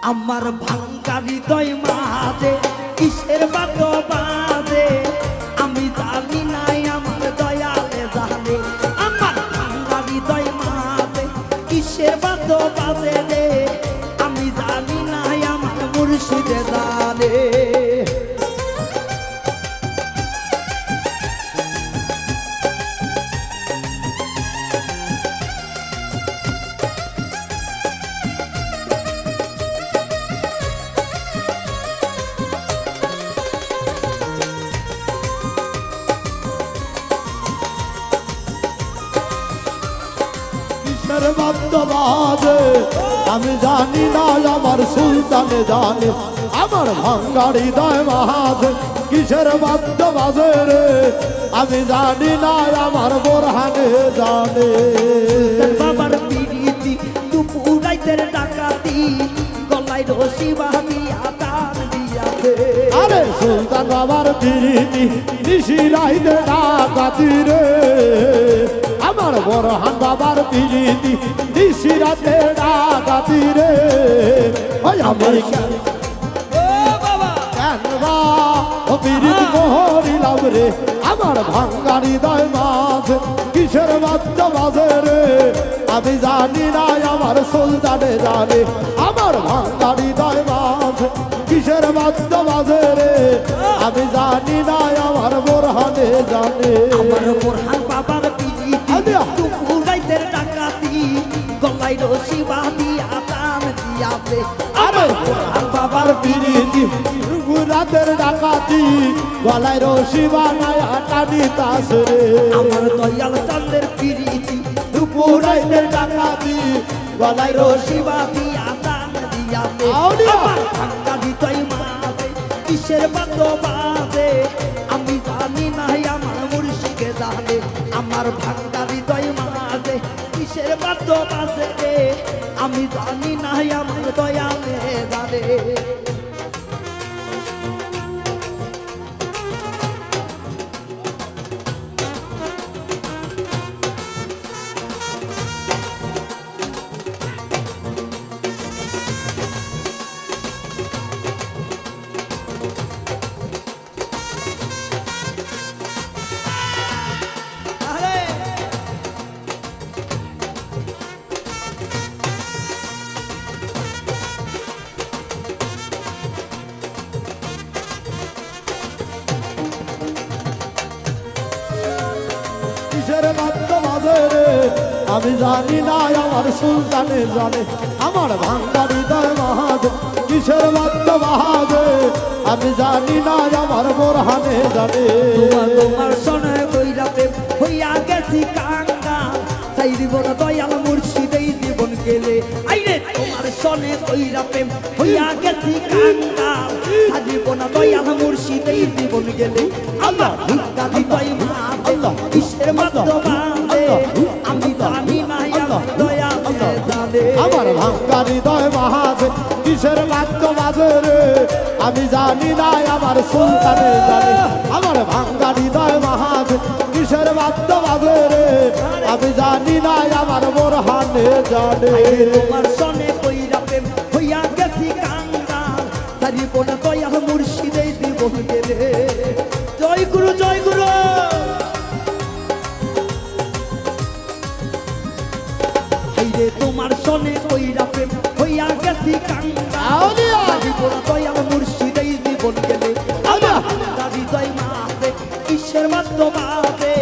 আমার ভাঙ্গা হৃদয় মাঝে কিসের বাদ্য বাজে আমি জানি নাই আমার দয়ালে জানে আমার ভাঙ্গা হৃদয় মাঝে কিসের বাদ্য বাজে রে আমি জানি নাই আমার মুর্শিদে জানে বাদ্যবাজে আমি জানি না আমার সুলতানে জানে আমার ভাঙ্গা হৃদয় মাঝে কিসের বাদ্য বাজে রে আমি জানি না আমার বোরহানে জানে বাবার পিরিতি দুপুরাইতের ডাকাতি গলায় রশি বাঁধিয়া টান দিয়াছে আরে সুলতান বাবার পিরিতি নিশি রাইতে ডাকাতি রে আমার বোরহান বাবার পিরিতি নিশি রাতে ডাকাতি রে ওই আমার মোহরিলাম রে আমার ভাঙ্গা হৃদয় মাঝে কিসের বাদ্য বাজে রে আমি জানি না আমার সুলতানে জানে আমার ভাঙ্গা হৃদয় মাঝে কিসের বাদ্য বাজে রে আমি জানি না আমার বোরহানে জানে আমার বোরহান বাবার পিরিতি দুপুরাইতের ডাকাতি গলায় রশি বাঁধিয়া টান দিয়াছে আমার বোরহান বাবার পিরিতি রাতের ডাকাতি গলায় রশি বানায় টানিতাস রে আমার দয়াল চাঁদের পিরিতি দুপুরাইতের ডাকাতি গলায় রশি বাঁধিয়া টান দিয়াছে আউলিয়া। আমার ভাঙ্গা হৃদয় মাঝে কিসের বাদ্য বাজে আমি জানি নাই আমার মুর্শিদে জানে আমার ভাঙ্গা হৃদয় মাঝে কিসের বাদ্য বাজে রে আমি জানি নাই আমার দয়ালে জানে কিসের বাদ্য বাজে রে আমি জানি না আমার সুলতানে জানে আমার ভাঙ্গা হৃদয় মাঝে কিসের বাদ্য বাজে আমি জানি না আমার বোরহানে জানে তোমার সনে কইরাতে হইয়া গেছি কাঙ্গা চাই জীবন দয়াল মুর্শিদেই জীবন গেলে আইরে তোমার সনে কইরাতে হইয়া গেছি কাঙ্গা চাই জীবন দয়াল মুর্শিদেই জীবন গেলে আল্লাহ ভিক্ষা দিতই মাঝে কিসের বাদ্য বাজে আমি জানি না আমার দয়াল জানে আমার ভাঙ্গা হৃদয় মাঝে কিসের বাদ্য বাজে রে আমি জানি না আমার সুলতানে জানে আমার ভাঙ্গা হৃদয় মাঝে কিসের বাদ্য বাজে রে আমি জানি না আমার বোরহানে জানে তোমার সনে কইরা প্রেম হইয়া গেছি কাঙ্গা তারি বোন দয়াল মুর্শিদেই জীবন গেলে জয় গুরু জয় গুরু হাইরে তোমার সনে কইরা প্রেম হইয়া গেছি কাঙ্গা আউলিয়া। তারি বোন দয়াল মুর্শিদেই জীবন গেলে আমার হৃদয় মাঝে কিসের বাদ্য বাজে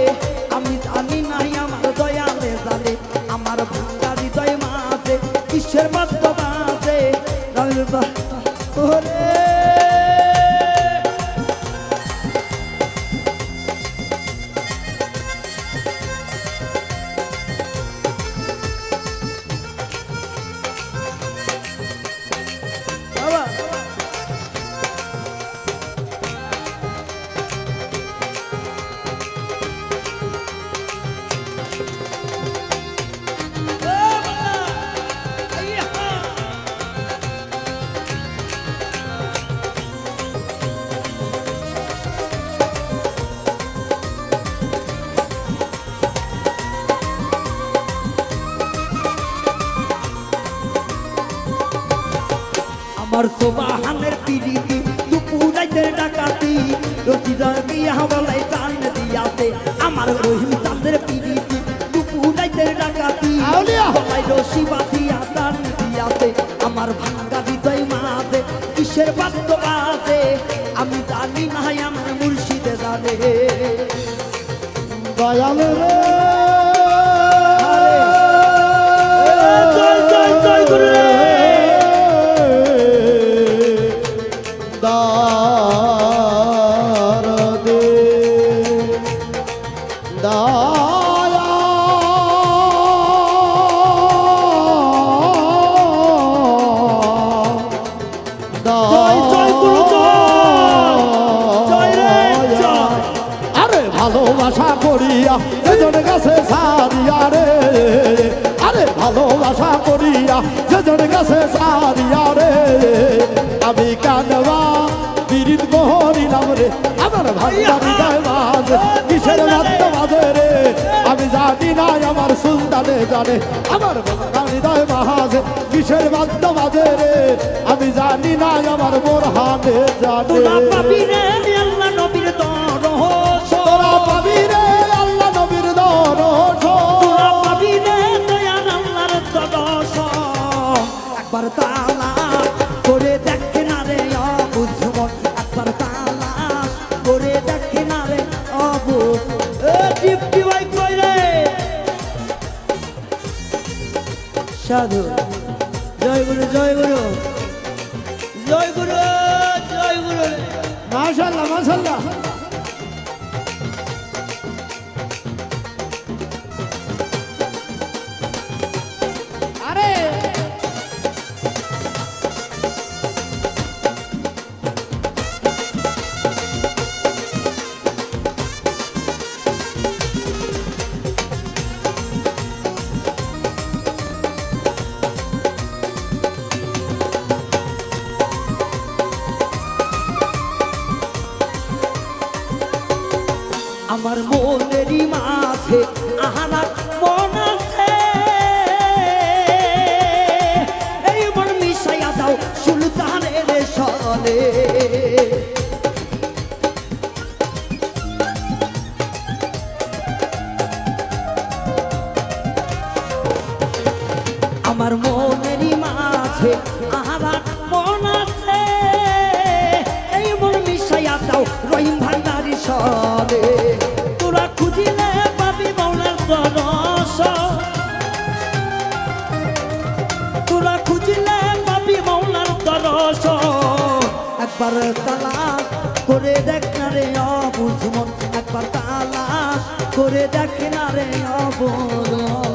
আমি জানি নাই আমার দয়ালে জানে আমার ভাঙ্গা হৃদয় মাঝে কিসের বাদ্য বাজে ওরে আমার সোবাহানের পিড়িতি দুপুরাইতে ডাকাতি রচিদার বিয়া বলাই টান দিয়াতে আমার রহিম চাঁদের পিড়িতি দুপুরাইতে ডাকাতি আউলিয়া। বলাই রশি বাঁধিয়া টান দিয়াতে আমার ভাঙ্গা হৃদয় মাঝে কিসের বাদ্য বাজে আমি জানি না আমার মুর্শিদে জানে দয়াল রে জয় জয় জয় গুরু রে। দারদে দায়া জয় জয় গুরু জয় রে জয়। আরে ভালোবাসা করিয়া যেজন কাছে সারিয়া রে আরে ভালোবাসা করিয়া যেজন কাছে সারিয়া রে আমি কানবা বিরিত করিলাম রে আমার ভাঙ্গা হৃদয় মাঝে কিসের বাদ্য বাজে রে আমি জানি না আমার সুলতানে জানে আমার ভাঙ্গা হৃদয় মাঝে কিসের বাদ্য বাজে রে আমি জানি না আমার বোরহানে জানে তোরা পাবি রে আল্লাহ নবীর দরস তোরা পাবি রে আল্লাহ নবীর দরস তোরা পাবি রে দয়াল আল্লাহর দরস একবার তালা করে দেখে না রে অবুঝমন একবার তালা করে দেখে না রে অবু এ টিপটি ভাই কই রে সাধু জয় গুরু জয় গুরু জয় গুরু জয় গুরু মাশাআল্লাহ মাশাআল্লাহ আরে আমার মনেরই মাঝে আহানার মন আছে এই মন মিশাইয়া দাও সুলতানের সনে আমার মনেরই মাঝে আহানার মন আছে এই মন মিশাইয়া দাও রহিম ভান্ডারি সনে তোরা খুঁজিলে পাবি মৌলার দরস তোরা খুঁজিলে পাবি মৌলার দরস একবার তালাশ করে দেখ না রে অবুঝমন একবার তালাশ করে দেখ না রে অবুঝমন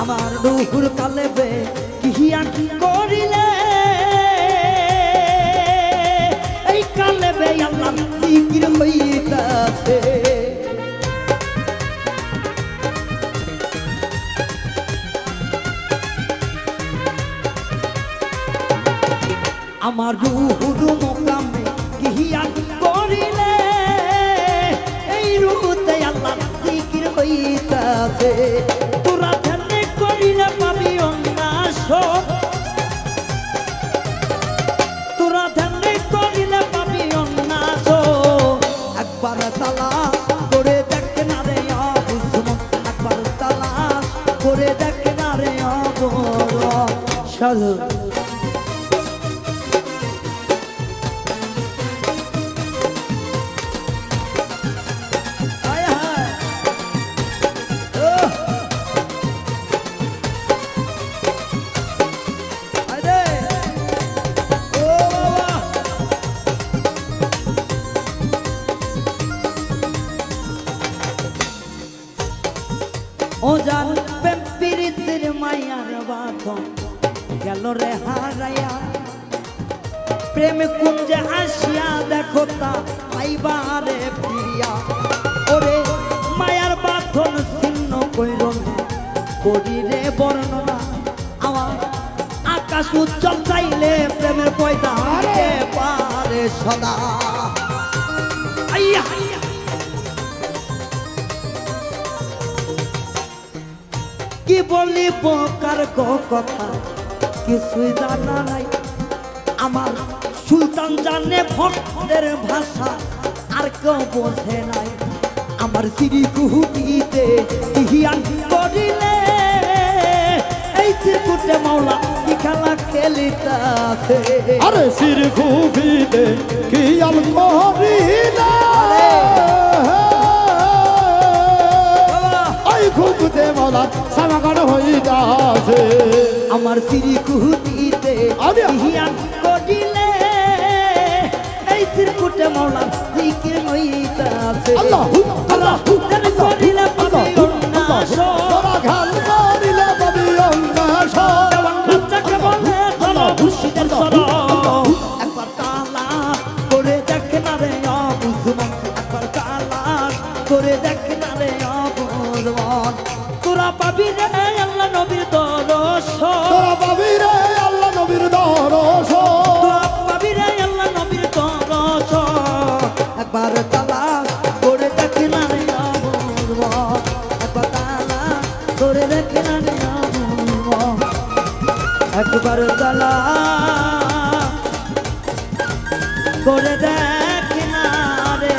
আমার দুহুর কালেবে কিহিয়া কি করিলে এই কালেবে আল্লাহ জিকির হইতাছে আমার দুহুর মোকামে কিহিয়া কি করিলে এই রুতে আল্লাহ জিকির হইতাছে তোরা ধ্যানে করিলে পাবি অন্যাস তোরা ধ্যানে করিলে পাবি অন্যাস একবার তালাশ করে দেখ না রে অবুঝমন একবার তালাশ করে দেখ না রে অবুঝমন সাধু প্রেম কুঞ্জে আসিয়া দেখো তা পাইবারে প্রিয়া ওরে মায়ার বাঁধন ছিন্ন কইর না করি রে বর্ণনা আমার আকাশ উজ্জ্বল চাইলে প্রেমের পয়দা রে পারে সদা আইয়া কি বলি বোকার কথা কিছুই জানা নাই আমার সুলতান জানে ভক্তের ভাষা আর কেউ বোঝে নাই আমার সিঁড়ি কুহুকিতে ইহিয়ান করিলে এই চিরকুটে মাওলা কি খেলা খেলিতাছে আরে সির খুবিতে খিয়াল করিলে ওই খুবতে মাওলা সামাগান হইতাছে আমার সিঁড়ি কুহুকিতে ইহিয়ান করিলে এই চিরকুটে মাওলা জিকির হইতাছে আল্লাহু আল্লাহু তেরে করিলে পাবি উন্নাস তোরা ঘাল করিলে পাবি উন্নাস বাচ্চাকে বলে চলো খুশিদের সর একবার কালা করে দেখ না রে অবুঝমান একবার কালা করে দেখ না রে অবুঝমান তোরা পাবি রে আল্লাহ নবীর দর্শন তোরা পাবি রে আল্লাহ নবীর দর্শন তোরা পাবি রে আল্লাহ নবীর দর্শন একবার কালা করে দেখ না রে অবুঝমান একবার কালা করে দেখ না রে অবুঝমান একবার কালা করে দেখ না রে